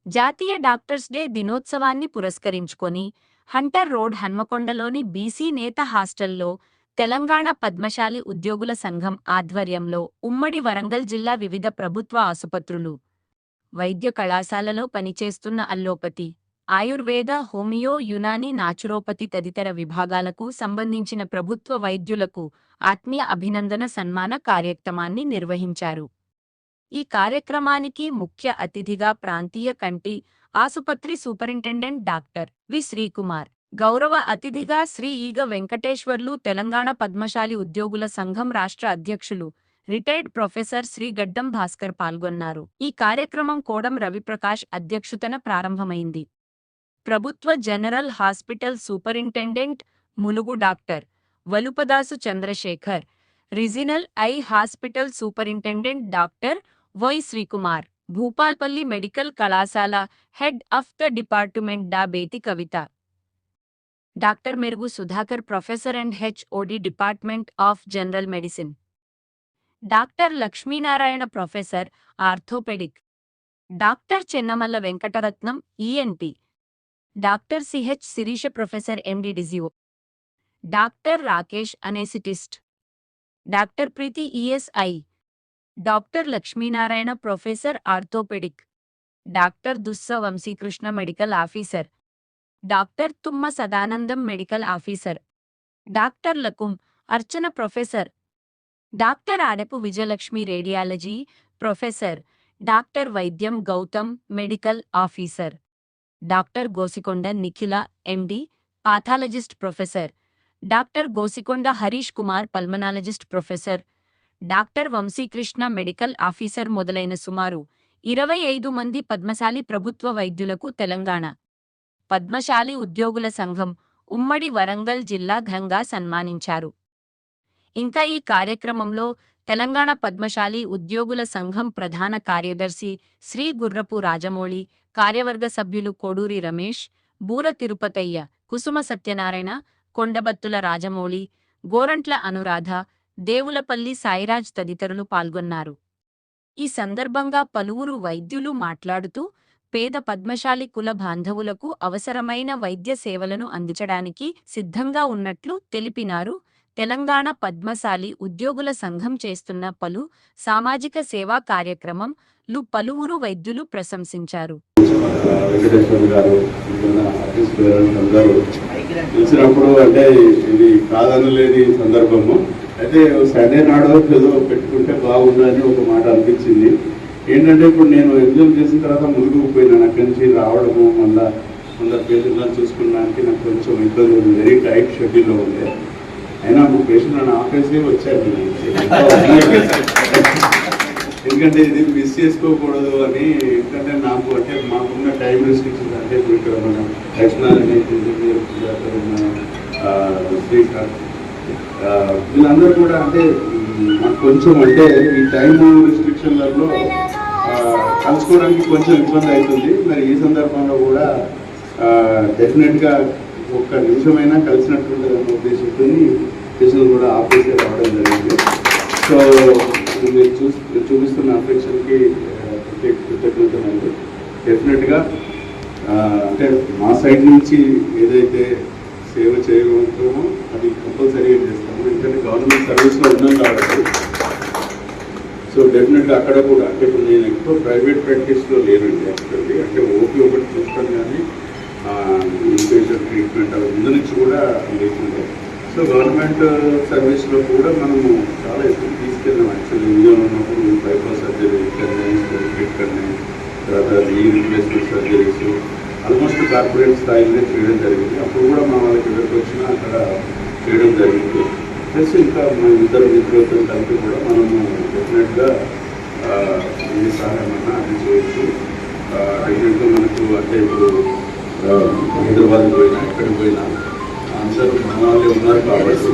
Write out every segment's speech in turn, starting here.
జాతీయ doctors day దినోత్సవాన్ని పురస్కరించుకొని హంటర్ రోడ్ హన్మకొండలోని బీసీ నేత హాస్టల్లో తెలంగాణ పద్మశాలి ఉద్యోగుల సంఘం ఆధ్వర్యంలో ఉమ్మడి వరంగల్ జిల్లా వివిధ ప్రభుత్వ ఆసుపత్రులు, వైద్య కళాశాలలో పనిచేస్తున్న allopathy, Ayurveda, homeo, Unani, naturopathy తదితర విభాగాలకు సంబంధించిన ప్రభుత్వ వైద్యులకు ఆత్మీయ అభినందన సన్మాన కార్యక్రమాన్ని నిర్వహించారు. ఈ కార్యక్రమానికి ముఖ్య అతిథిగా ప్రాంతీయ కంటి ఆసుపత్రి సూపరింటెండెంట్ డాక్టర్ వి శ్రీకుమార్, గౌరవ అతిథిగా శ్రీ ఈగ వెంకటేశ్వర్లు, తెలంగాణ పద్మశాలి ఉద్యోగుల సంఘం రాష్ట్ర అధ్యక్షులు రిటైర్డ్ ప్రొఫెసర్ శ్రీ గడ్డం భాస్కర్ పాల్గొన్నారు. ఈ కార్యక్రమం కోడం రవిప్రకాష్ అధ్యక్షతన ప్రారంభమైంది. ప్రభుత్వ general hospital superintendent Mulugu doctor Valupadasu Chandrashekar, regional eye hospital superintendent doctor Y Srikumar, Bhupalpalli medical కళాశాల హెడ్ ఆఫ్ ద డిపార్ట్మెంట్ డా Bethi Kavitha, doctor Merugu Sudhakar, professor and HOD department of general medicine, doctor Lakshminarayana, professor orthopaedic, doctor Chennamalla Venkataratnam, ENT, doctor CH Sirisha, professor MD DGO, doctor Rakesh, anaesthetist, doctor Preethi, ESI, doctor Lakshminarayana, professor orthopaedic, doctor Dussa Vamshikrishna, medical officer, doctor Tumma Sadanandam, medical officer, doctor Lakum Archana, professor, doctor Adapu Vijayalakshmi, radiology professor, doctor Vaidyam Gautam, medical officer, doctor Gosikonda Nikhila, MD, pathologist professor, doctor Gosikonda Harish Kumar, pulmonologist professor, doctor Vamshikrishna, medical officer మొదలైన సుమారు 25 మంది పద్మశాలి ప్రభుత్వ వైద్యులకు తెలంగాణ పద్మశాలి ఉద్యోగుల సంఘం ఉమ్మడి వరంగల్ జిల్లా ఘనంగా సన్మానించారు. ఇంకా ఈ కార్యక్రమంలో తెలంగాణ పద్మశాలి ఉద్యోగుల సంఘం ప్రధాన కార్యదర్శి శ్రీ గుర్రపు రాజమౌళి, కార్యవర్గ సభ్యులు కోడూరి రమేష్, బూర తిరుపతయ్య, కుసుమ సత్యనారాయణ, కొండబత్తుల రాజమౌళి, గోరంట్ల అనురాధ, దేవులపల్లి సాయిరాజ్ తదితరులు పాల్గొన్నారు. ఈ సందర్భంగా పలువురు వైద్యులు మాట్లాడుతూ పేద పద్మశాలి కుల బాంధవులకు అవసరమైన వైద్య సేవలను అందించడానికి సిద్ధంగా ఉన్నట్లు తెలిపినారు. తెలంగాణ పద్మశాలి ఉద్యోగుల సంఘం చేస్తున్న పలు సామాజిక సేవా కార్యక్రమంలు పలువురు వైద్యులు ప్రశంసించారు. తెలిసినప్పుడు అంటే ఇది కాదనలేని సందర్భము అయితే సండే నాడు ఏదో పెట్టుకుంటే బాగుందని ఒక మాట అనిపించింది. ఏంటంటే ఇప్పుడు నేను ఎగ్జామ్ చేసిన తర్వాత ముందుకు పోయినాను, అక్కడి నుంచి రావడము మళ్ళీ పేషెంట్లను చూసుకున్నానికి నాకు కొంచెం ఇబ్బంది ఉంది, వెరీ టైట్ షెడ్యూల్లో ఉంది. అయినా ఇప్పుడు పేషెంట్లను ఆపేసి వచ్చారు, ఎందుకంటే ఇది మిస్ చేసుకోకూడదు అని. ఎందుకంటే నాకు అంటే మాకున్న టైం రెస్ట్రిక్షన్స్ అంటే ఇక్కడ మన లక్ష్మణాలని, శ్రీకాంత్ వీళ్ళందరూ కూడా అంటే మాకు కొంచెం అంటే ఈ టైం రెస్ట్రిక్షన్లలో కలుసుకోవడానికి కొంచెం ఇబ్బంది అవుతుంది. మరి ఈ సందర్భంలో కూడా డెఫినెట్గా ఒక్క నిమిషమైనా కలిసినటువంటి ఉద్దేశంతో పేషెంట్ కూడా ఆఫీస్కి రావడం జరిగింది. సో మీరు చూపిస్తున్న అఫెక్షన్కి ప్రత్యేక కృతజ్ఞతలు. డెఫినెట్గా అంటే మా సైడ్ నుంచి ఏదైతే సేవ చేయగలుగుతామో అది కంపల్సరీగా చేస్తాము, ఎందుకంటే గవర్నమెంట్ సర్వీస్లో ఉన్నాం కాబట్టి. సో డెఫినెట్గా అక్కడ కూడా అంటే ఇప్పుడు నేను ఎక్కువ ప్రైవేట్ ప్రాక్టీస్లో లేనండి యాక్చువల్లీ, అంటే ఓపీ ఒకటి చూస్తాను కానీ ఇన్పేషెంట్ ట్రీట్మెంట్ అవి ముందు నుంచి కూడా లేకుండా. సో గవర్నమెంట్ సర్వీస్లో కూడా మనము చాలా ఎక్కువ తీసుకెళ్ళాం. యాక్చువల్లీ ఇండియాలో ఉన్నప్పుడు బైపాస్ సర్జరీ ఇక్కడనే, ఇక్కడనే, తర్వాత ఈ రీప్లేస్మెంట్ సర్జరీస్ ఆల్మోస్ట్ కార్పొరేట్ స్థాయిలోనే చేయడం జరిగింది. అప్పుడు కూడా మా వాళ్ళకి ఎవరికి వచ్చినా అక్కడ చేయడం జరిగింది. ప్లస్ ఇంకా మా ఇద్దరు మిత్రులతో కలిపి కూడా మనము డెఫినెట్గా ఏ సహాయమైనా అది చేయొచ్చు. డెఫినెట్గా మనకు అంటే ఇప్పుడు హైదరాబాద్ పోయినా ఎక్కడికి పోయినా అందరూ మన వాళ్ళే ఉన్నారు కాబట్టి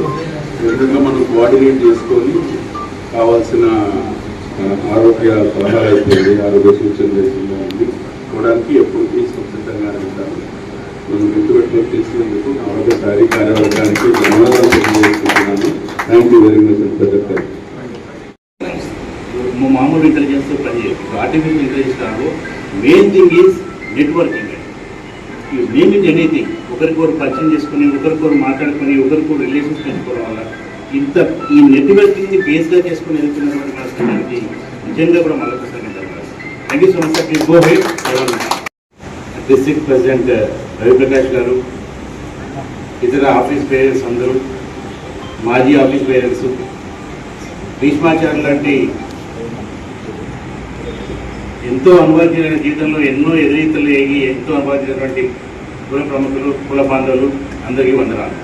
డెఫినెట్గా మనం కోఆర్డినేట్ చేసుకొని కావాల్సిన ఆరోగ్య సలహాలు అయిపోయింది, ఆరోగ్య సూచనలు అయిపోయింది చూడడానికి ఎప్పుడు తీసుకొచ్చితంగా ఉంటాను. మనం గుర్తుపెట్టుకొని తీసుకునేందుకు ఆరోగ్యసారి కార్యవర్గానికి ధన్యవాదాలు తెలియజేస్తున్నాను. Thank you very much projector. మామూలు ఇంటెలిజెన్స్ పని చేయదు. ఆర్టిఫిషియల్ ఇంటెలిజెన్స్ కాదు, మెయిన్ థింగ్ ఈజ్ నెట్వర్కింగ్ అండి. You name it anything. ఒకరికొకరు పరిచయం చేసుకుని, ఒకరికొకరు మాట్లాడుకొని, ఒకరికొకరు రిలేషన్స్ పెంచుకోవడం వల్ల ఈ నెట్వర్కింగ్ని బేస్గా చేసుకుని వెళ్తున్నటువంటి మన సంఘానికి నిజంగా కూడా మరొకసారి thank you so much sir. Please go head. District president Ravi Prakash గారు, ఇతర ఆఫీస్ పేరెంట్స్ అందరూ, మాజీ ఆఫీస్ పేరెంట్స్, భీష్మాచార్య లాంటి ఎంతో అనుభవించిన జీవితంలో ఎన్నో ఎదురీతలు ఎగి ఎంతో అనుభవించినటువంటి కుల ప్రముఖులు, కుల బాంధవులు అందరికీ వందనాలు.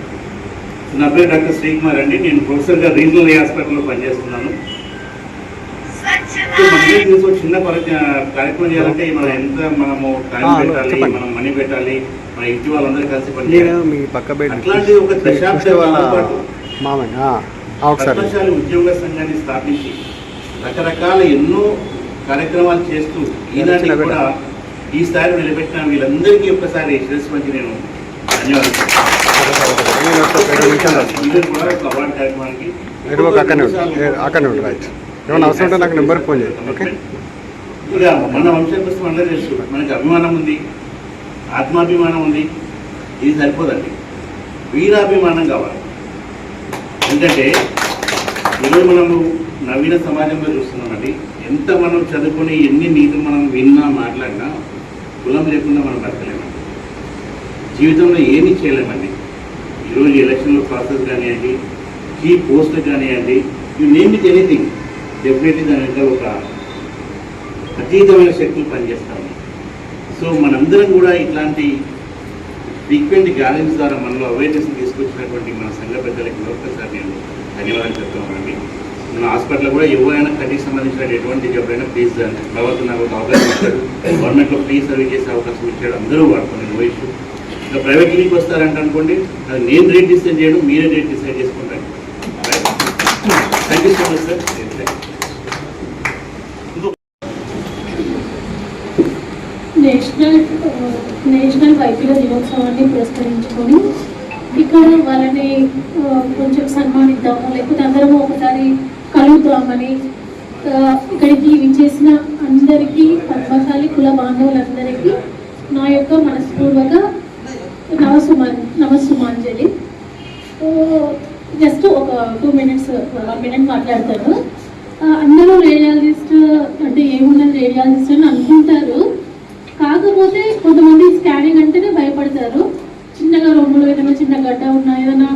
నా పేరు డాక్టర్ శ్రీకుమార్ అండి. నేను ప్రొఫెసర్గా రీజనల్ హాస్పిటల్లో పనిచేస్తున్నాను. మనకి చిన్న కార్యక్రమం చేయాలంటే మనము టైం పెట్టాలి, మనం మనీ పెట్టాలి, మన ఇంటి వాళ్ళందరూ కలిసి పనిచేయాలి. అట్లాంటి ఒక పద్మశాలి ఉద్యోగ సంఘాన్ని స్థాపించి రకరకాల ఎన్నో కార్యక్రమాలు చేస్తూ ఈనాటి కూడా ఈ స్థాయిలో నిలబెట్టిన వీళ్ళందరికీ ఒక్కసారి శిరస్సు నేను ధన్యవాదాలు. అవార్డు కార్యక్రమానికి ఇక మన వంశం కోసం అందరూ తెలుసు, మనకి అభిమానం ఉంది, ఆత్మాభిమానం ఉంది. ఇది సరిపోదండి, వీరాభిమానం కావాలి. ఎందుకంటే ఈరోజు మనము నవీన సమాజంలో చూస్తున్నామండి. ఎంత మనం చదువుకొని ఎన్ని నీతులు మనం విన్నా మాట్లాడినా కులం లేకుండా మనం బతకలేమండి. జీవితంలో ఏమీ చేయలేమండి. ఈరోజు ఎలక్షన్లో ప్రాసెస్ కానివ్వండి, కీ పోస్ట్ కానివ్వండి, you name it anything, definitely దాని వెనక ఒక అతీతమైన శక్తులు పనిచేస్తాము. సో మనందరం కూడా ఇట్లాంటి ఫ్రీక్వెంట్ గ్యాలరీస్ ద్వారా మనలో అవేర్నెస్ తీసుకొచ్చినటువంటి మన సంఘ పెద్దలకి మరొకసారి నేను ధన్యవాదాలు చెప్తున్నానండి. మన హాస్పిటల్లో కూడా ఎవరైనా కంటికి సంబంధించిన ఎటువంటి ఎవరైనా ప్లీజ్ భగవంతుడు నాకు ఒక అవకాశం ఇచ్చాడు, గవర్నమెంట్లో ఫ్రీ సర్వీస్ చేసే అవకాశం ఇచ్చాడు, అందరూ వాడుకోండి, నో ఇష్యూ. ఇంకా ప్రైవేట్ క్లినిక్ వస్తారంట అనుకోండి, అది నేను రేట్ డిసైడ్ చేయడం, మీరే రేట్ డిసైడ్ చేసుకుంటాను. Thank you so much sir. National వైద్యుల దినోత్సవాన్ని పురస్కరించుకొని ఇక్కడ వాళ్ళని కొంచెం సన్మానిద్దాము, లేకపోతే అందరము ఒకసారి కలుద్దామని ఇక్కడికి విచ్చేసిన అందరికీ, పద్మశాలి కుల బాంధవులందరికీ నా యొక్క మనస్పూర్వక నమస్సుమాంజలి. జస్ట్ ఒక 2 minutes 1 minute మాట్లాడతాను. అందరూ రేడియాలజిస్ట్ అంటే ఏమున్నది రేడియాలజిస్ట్ అని అనుకుంటారు. కాకపోతే కొంతమంది స్కానింగ్ అంటేనే భయపడతారు. చిన్నగా రొమ్ములో ఏదైనా చిన్న గడ్డ ఉన్నా, ఏదైనా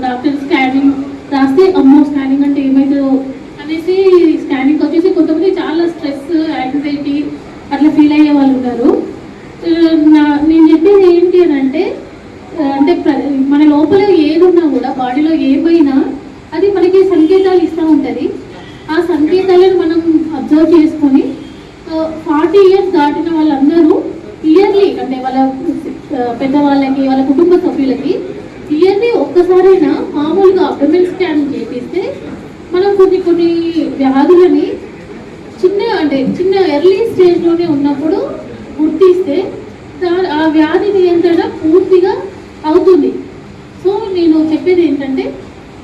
డాక్టర్ స్కానింగ్ రాస్తే అమ్మో స్కానింగ్ అంటే ఏమవుతుందో అనేసి స్కానింగ్ వచ్చేసి కొంతమంది చాలా స్ట్రెస్, యాంగ్జైటీ అట్లా ఫీల్ అయ్యే వాళ్ళు ఉన్నారు. నేను చెప్పేది ఏంటి అని అంటే మన లోపల ఏది ఉన్నా కూడా, బాడీలో ఏమైనా అది మనకి సంకేతాలు ఇస్తూ ఉంటుంది. ఆ సంకేతాలను మనం అబ్జర్వ్ చేసుకొని 40 years దాటిన వాళ్ళందరూ ఇయర్లీ, అంటే వాళ్ళ పెద్దవాళ్ళకి, వాళ్ళ కుటుంబ సభ్యులకి ఇయర్లీ ఒక్కసారైనా మామూలుగా అబ్డోమెన్ స్కాన్ చేపిస్తే మనం కొన్ని వ్యాధులని చిన్న ఎర్లీ స్టేజ్లోనే ఉన్నప్పుడు గుర్తిస్తే ఆ వ్యాధి నియంత్రణ పూర్తిగా అవుతుంది. సో నేను చెప్పేది ఏంటంటే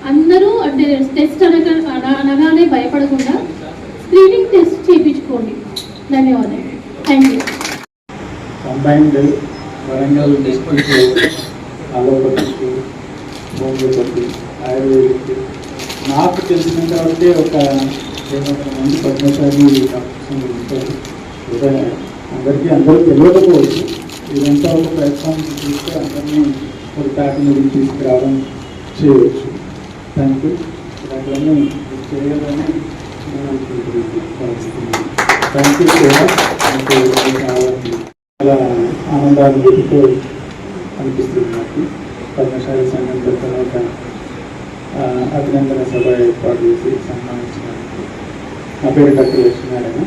అందరూ అంటే టెస్ట్ అనగానే భయపడకుండా స్క్రీనింగ్ టెస్ట్ చేయించుకోండి. ధన్యవాదాలు. Thank you. Combined Warangal district allopathic, homeopathy, ayurvedic నాకు తెలిసినంత వరకే ఒక 200 మంది పద్మశాలి డాక్టర్స్ ఉంటారు. అందరూ తెలియకపోవచ్చు. ఇదంతా ఒక ప్లాట్ఫామ్ చూస్తే అందరినీ ఒక ప్యాటర్న్ గురించి తీసుకురావడం చేయవచ్చు. Thank you. దాంట్లోనే చేయాలని నేను అనుకుంటున్నాను. థ్యాంక్ యూ చాలా ఆనందాన్ని వెతుకు అనిపిస్తుంది నాకు. పద్మశాలి సంఘం తర్వాత అభినందన సభ ఏర్పాటు చేసి సన్మానించినందుకు. నా పేరు డాక్టర్ లక్ష్మీనారాయణ.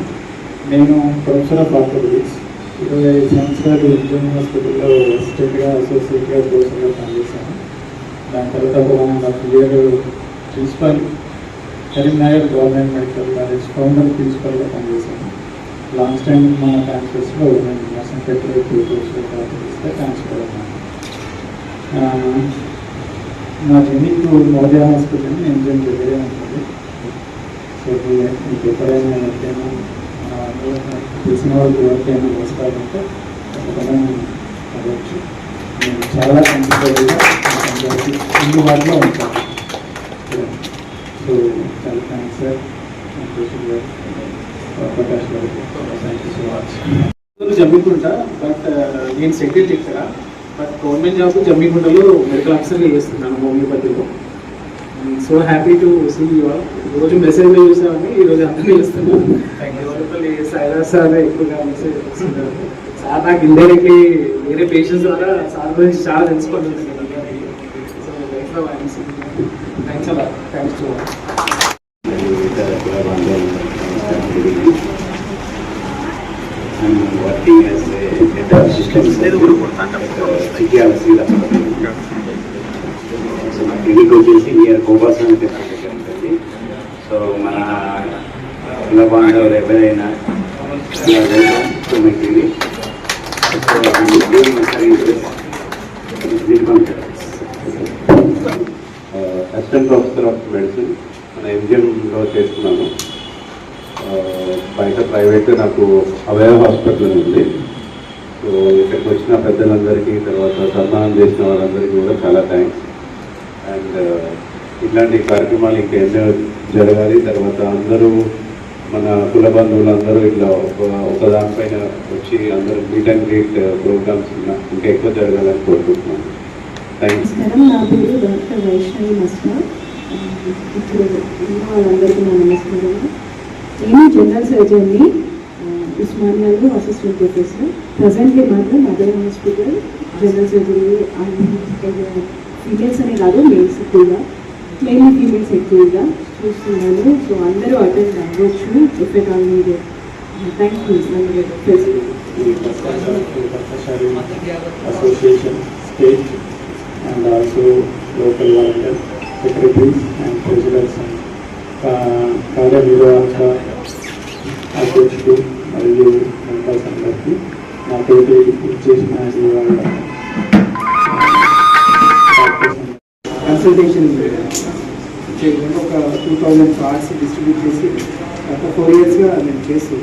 నేను ప్రొఫెసర్ ఆఫ్ ఆర్థోపెడిక్స్. 25 సంవత్సరాలు ఇంజన్ హాస్పిటల్లో అసిస్టెంట్గా, అసోసియేట్గా, ప్రొఫెసర్గా పనిచేశాను. దాని తర్వాత 1.5 year principal Karimnagar government medical college founder ప్రిన్సిపల్గా పనిచేశాను. లాస్ట్ టైం మన క్యాంపస్లో నేను నర్సంపేటలో 2 కోర్సులు ప్రారంభిస్తే ట్రాన్స్ఫర్ అయ్యాను. నా క్లినిక్ మోదీ హాస్పిటల్ ఎంజిఎం దగ్గరే ఉంటుంది. సో మీకు ఎప్పుడైనా ఎవరికైనా తెలిసిన వాళ్ళకి ఎవరికైనా వస్తారంటే మనం అవ్వచ్చు. నేను చాలా కంఫర్టబుల్గా ఇన్ని వాటిలో ఉంటాను. సో చాలా థ్యాంక్స్ సార్, సంతోషం గారు, ప్రకాష్ గారు, thank you so much. Jammikunta, but నేను సెటిల్ ఇక్కడ, బట్ గవర్నమెంట్ జాబ్ జమ్మికుంటలో మెడికల్ ఆఫీసర్గా చేస్తున్నాను హోమియోపతిలో. So happy to see you all. రోజు మెసేజ్లో చూసామని ఈరోజు అందరూ చూస్తున్నాను. డెవలపల్లి సాయిరాజ్ సార్ ఎక్కువగా మెసేజ్ చేస్తున్నారు. సార్ నాకు ఇండైరెక్ట్లీ వేరే పేషెంట్స్ ద్వారా సార్ గురించి చాలా తెలుసుకుంటుంది. సో లైఫ్లో థ్యాంక్స్ అలా, thanks to I'm working as a head of systems at Chikiala Srila. So my clinic వచ్చేసి నియర్ కోపాసన టెంపుల్ దగ్గర ఉంటుంది. సో మన కుల బాంధవులు ఎవరైనా so my clinic, so assistant professor of medicine మన ఎంజిఎంలో చేస్తున్నాను. బయట ప్రైవేట్ నాకు అవయవ హాస్పిటల్ ఉంది. సో ఇక్కడికి వచ్చిన పెద్దలందరికీ, తర్వాత సన్మానం చేసిన వాళ్ళందరికీ కూడా చాలా థ్యాంక్స్. అండ్ ఇట్లాంటి కార్యక్రమాలు ఇంకెన్నో జరగాలి. తర్వాత అందరూ మన కుల బంధువులందరూ ఇట్లా ఒక దానిపైన వచ్చి అందరూ మీట్ అండ్ గ్రీట్ ప్రోగ్రామ్స్ ఇంకా ఎక్కువ జరగాలని కోరుకుంటున్నాను. థ్యాంక్స్. నా పేరు డాక్టర్ వైష్ణవి మస్లా. ఇప్పుడు వాళ్ళందరికీ నా నమస్కారం. నేను జనరల్ సర్జన్ని, ఉస్మానియాలో అసిస్టెంట్ ప్రొఫెసర్. ప్రజెంట్లీ మాత్రం mother hospital general surgery females అనే కాదు, మేల్స్ ఎక్కువగా, మెయిన్లీ ఫీమేల్స్ ఎక్కువగా చూస్తున్నాను. సో అందరూ అటెండ్ అవ్వచ్చు. ఎఫెక్ట్ ఆన్ మీరు thank you. Association state and also local volunteer secretaries and treasurers, కార్యనిర్వాహక అధ్యక్షుడు మరియు మెంబర్స్ అందరికీ నాతోటి ఇచ్చేసిన కన్సల్టేషన్ ఒక 2000 కార్డ్స్ డిస్ట్రిబ్యూట్ చేసి గత 4 yearsగా నేను చేస్తూ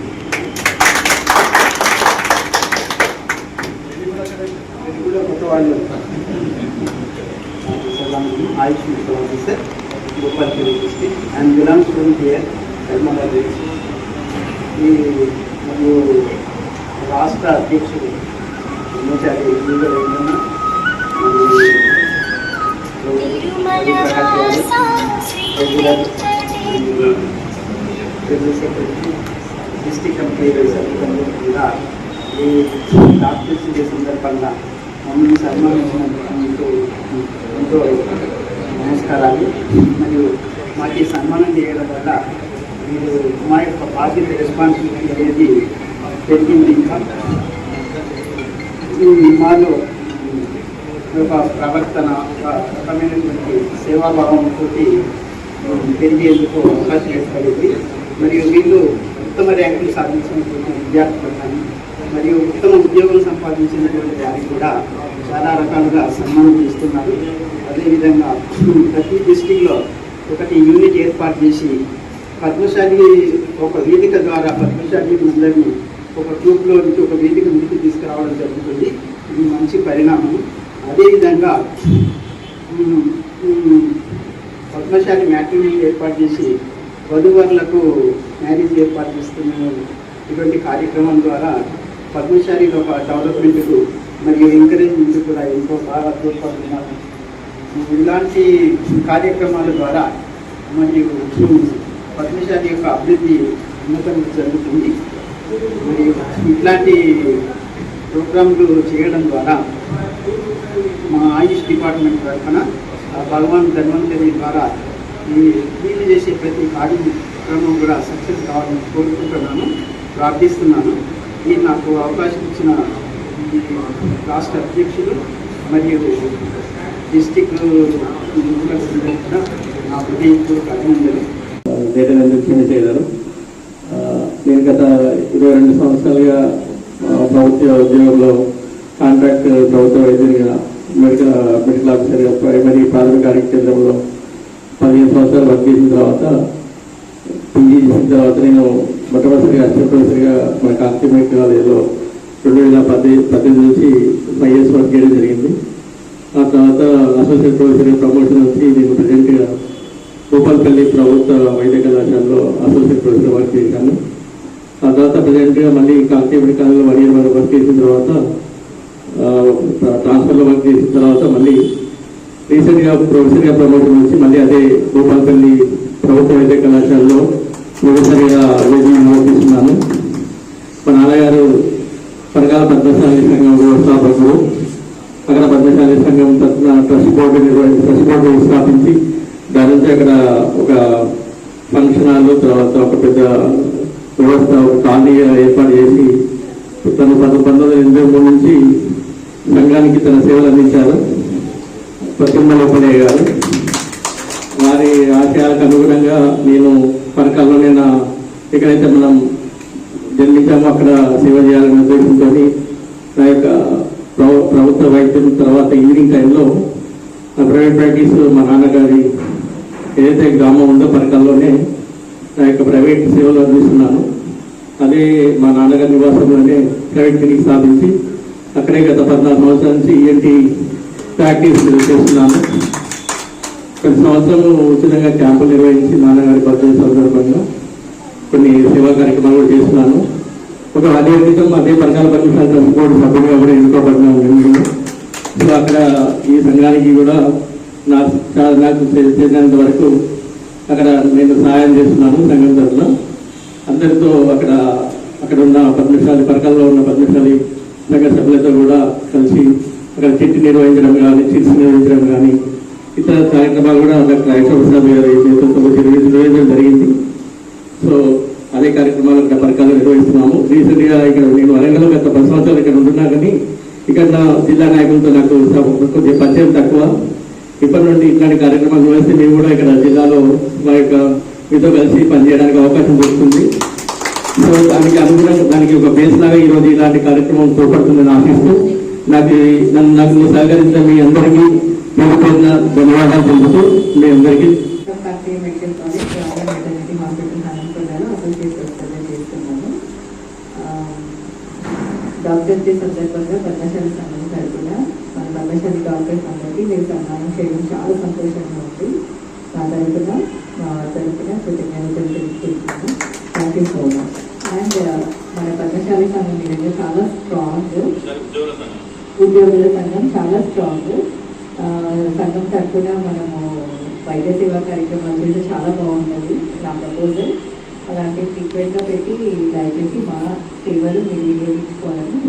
కూడా కొత్త వాళ్ళు Ayush medical officer Gopalpalli district and belongs to here Hyderabad. ఈ మరియు రాష్ట్ర అధ్యక్షుడు బ్రహ్మచారి డిస్ట్రిక్ట్ కమిటీ సభ్యులందరూ కూడా ఈ డాక్టర్స్ డే సందర్భంగా మమ్మల్ని సన్మానించినందుకు మీకు ఎంతో నమస్కారాలు. మరియు మాకు ఈ సన్మానం చేయడం వల్ల మీరు మా యొక్క బాధ్యత, రెస్పాన్సిబిలిటీ అనేది పెరిగింది. ఇంకా మాలో ఒక ప్రవర్తన, ఒక రకమైనటువంటి సేవాభావంతో పెరిగేందుకు అవకాశం ఏర్పడింది. మరియు వీళ్ళు ఉత్తమ ర్యాంకులు సాధించినటువంటి విద్యార్థులు కానీ మరియు ఉత్తమ ఉద్యోగం సంపాదించినటువంటి వారికి కూడా చాలా రకాలుగా సన్మానం చేస్తున్నారు. అదేవిధంగా ప్రతి డిస్ట్రిక్ట్లో ఒకటి యూనిట్ ఏర్పాటు చేసి పద్మశాలి ఒక వేదిక ద్వారా పద్మశాలి అందరినీ ఒక గ్రూప్లో నుంచి ఒక వేదిక ముందుకు తీసుకురావడం జరుగుతుంది. ఇది మంచి పరిణామం. అదేవిధంగా పద్మశాలి మ్యాట్రిమోనీ ఏర్పాటు చేసి వధువరులకు మ్యారేజ్ ఏర్పాటు చేస్తున్న ఇటువంటి కార్యక్రమం ద్వారా పద్మశాలి ఒక డెవలప్మెంట్కు మరియు ఎంకరేజ్మెంట్ కూడా ఎంతో బాగా తోడ్పడుతున్నారు. ఇలాంటి కార్యక్రమాల ద్వారా మరియు పద్మశాలి యొక్క అభివృద్ధి ఉన్నతంగా జరుగుతుంది. మరియు ఇట్లాంటి ప్రోగ్రాంలు చేయడం ద్వారా మా ఆయుష్ డిపార్ట్మెంట్ తరఫున భగవాన్ ధన్వంతరి ద్వారా ఈ వీళ్ళు చేసే ప్రతి కార్యక్రమం కూడా సక్సెస్ కావాలని కోరుకుంటున్నాను, ప్రార్థిస్తున్నాను. ఈ నాకు అవకాశం ఇచ్చిన రాష్ట్ర అధ్యక్షులు మరియు డిస్టిక్ కూడా నా హృదయపూర్వక అభినందనలు. చిన్న చేయగలరు. నేను గత 22 సంవత్సరాలుగా ప్రభుత్వ ఉద్యోగంలో కాంట్రాక్ట్ ప్రభుత్వ వైద్యునిగా మెడికల్ ఆఫీసర్గా ప్రైమరీ ప్రాథమిక ఆరోగ్య కేంద్రంలో 15 సంవత్సరాలు వర్క్ చేసిన తర్వాత పీజీ చేసిన తర్వాత నేను మొట్టమొదటిసారిగా అసిస్టెంట్ ప్రొఫెసర్గా మన కాకతీయ మెడికల్ కాలేజ్లో 2018 నుంచి 5 years వర్క్ చేయడం జరిగింది. ఆ తర్వాత అసోసియేట్ ప్రొఫెసర్ ప్రమోషన్ వచ్చి నేను ప్రజెంట్గా భూపాలపల్లి ప్రభుత్వ వైద్య కళాశాలలో అసోసియేట్ ప్రొఫెసర్ వర్క్ చేశాను. ఆ తర్వాత ప్రజెంట్గా మళ్ళీ కాకతీయ మెడికల్లో 1 year వరకు వర్క్ చేసిన తర్వాత ట్రాన్స్ఫర్లో వర్క్ చేసిన తర్వాత మళ్ళీ రీసెంట్గా ప్రొఫెసర్గా ప్రమోషన్ వచ్చి మళ్ళీ అదే భూపాలపల్లి ప్రభుత్వ వైద్య కళాశాలలో ప్రొఫెసర్గా నిర్వహిస్తున్నాను. మా నాన్నగారు పరకాల పద్మశాలి సంఘం వ్యవస్థాపకులు. అక్కడ పద్మశాలి సంఘం తరఫున ట్రస్ట్ బోర్డు స్థాపించి దాని నుంచి అక్కడ ఒక ఫంక్షన్ హాల్, తర్వాత ఒక పెద్ద వ్యవస్థ, ఒక కాలనీ ఏర్పాటు చేసి తను 1983 నుంచి సంఘానికి తన సేవలు అందించారు. పశ్చిమలోపలయ్య గారు వారి ఆశయాలకు అనుగుణంగా నేను పరకాల్లోనే ఎక్కడైతే మనం జన్మించామో అక్కడ సేవ చేయాలనే ఉద్దేశంతో నా యొక్క ప్రభుత్వ వైద్యం తర్వాత ఈవినింగ్ టైంలో నా ప్రైవేట్ ప్రాక్టీస్ మా నాన్నగారి ఏదైతే గ్రామం ఉందో పరకాల్లోనే నా యొక్క ప్రైవేట్ సేవలు అందిస్తున్నాను. అదే మా నాన్నగారి నివాసంలోనే ప్రైవేట్ క్లినిక్ స్థాపించి అక్కడే గత 14 సంవత్సరాల నుంచి ఈఎన్టీ ప్రాక్టీస్ చేస్తున్నాను. ప్రతి సంవత్సరం ఉచితంగా క్యాంపులు నిర్వహించి నాన్నగారి బర్త్డే సందర్భంగా కొన్ని సేవా కార్యక్రమాలు కూడా చేస్తున్నాను. ఒక 1 year క్రితం అదే పరకాల పద్మశాలి ట్రస్ట్ బోర్డు సభ్యులుగా కూడా ఎన్నుకోబడినాను. సో అక్కడ ఈ సంఘానికి కూడా నాకు చేసినంత వరకు అక్కడ నేను సహాయం చేస్తున్నాను. సంఘం తరఫున అందరితో అక్కడ ఉన్న పద్మశాలి పరకాల్లో ఉన్న పద్మశాలి సంఘ సభ్యులతో కూడా కలిసి అక్కడ చిట్టి నిర్వహించడం కానీ, చిట్స్ నిర్వహించడం కానీ, ఇతర కార్యక్రమాలు కూడా డాక్టర్ ఐశ్వర్య గారి నేతృత్వంలో నిర్వహించడం జరిగింది. సో అదే కార్యక్రమాలు అక్కడ పరకాలు నిర్వహిస్తున్నాము. రీసెంట్గా ఇక్కడ నేను వరంగల్ గత 10 సంవత్సరాలు ఇక్కడ ఉంటున్నా కానీ ఇక్కడ నా జిల్లా నాయకులతో నాకు కొద్దిగా పరిచయం తక్కువ. ఇప్పటి నుండి ఇట్లాంటి కార్యక్రమాలు నిర్వహిస్తే మేము కూడా ఇక్కడ జిల్లాలో మా యొక్క మీతో కలిసి పనిచేయడానికి అవకాశం దొరుకుతుంది. సో దానికి అనుగుణంగా దానికి ఒక బేస్ లాగా ఈరోజు ఇలాంటి కార్యక్రమం తోడ్పడుతుందని ఆశిస్తూ నాకు సహకరించిన మీ అందరికీ ధన్యవాదాలు తెలుపుతూ మీ అందరికీ Kakatiya medical college maternity hospital హనుమకొండలో అసోసియేట్ ప్రొఫెసర్గా చేస్తున్నాను. డాక్టర్ డే సందర్భంగా పద్మశాలి సంఘం తరఫున మన పద్మశాలి డాక్టర్స్ అందరికీ మీరు సన్మానం చేయడం చాలా సంతోషంగా ఉంది. నా తరఫున కృతజ్ఞతలు తెలుపుతున్నాను. Thank you so much. And మన పద్మశాలి సంఘం నిజంగా చాలా స్ట్రాంగ్, ఉద్యోగుల సంఘం చాలా స్ట్రాంగ్. సంఘం తరఫున మనము వైద్య సేవా కార్యక్రమాలు చేస్తే చాలా బాగుంటుంది. నా ప్రపోజల్ అలాంటి ఫ్రీక్వెంట్గా పెట్టి దయచేసి మా సేవలు మీరు వినియోగించుకోవాలని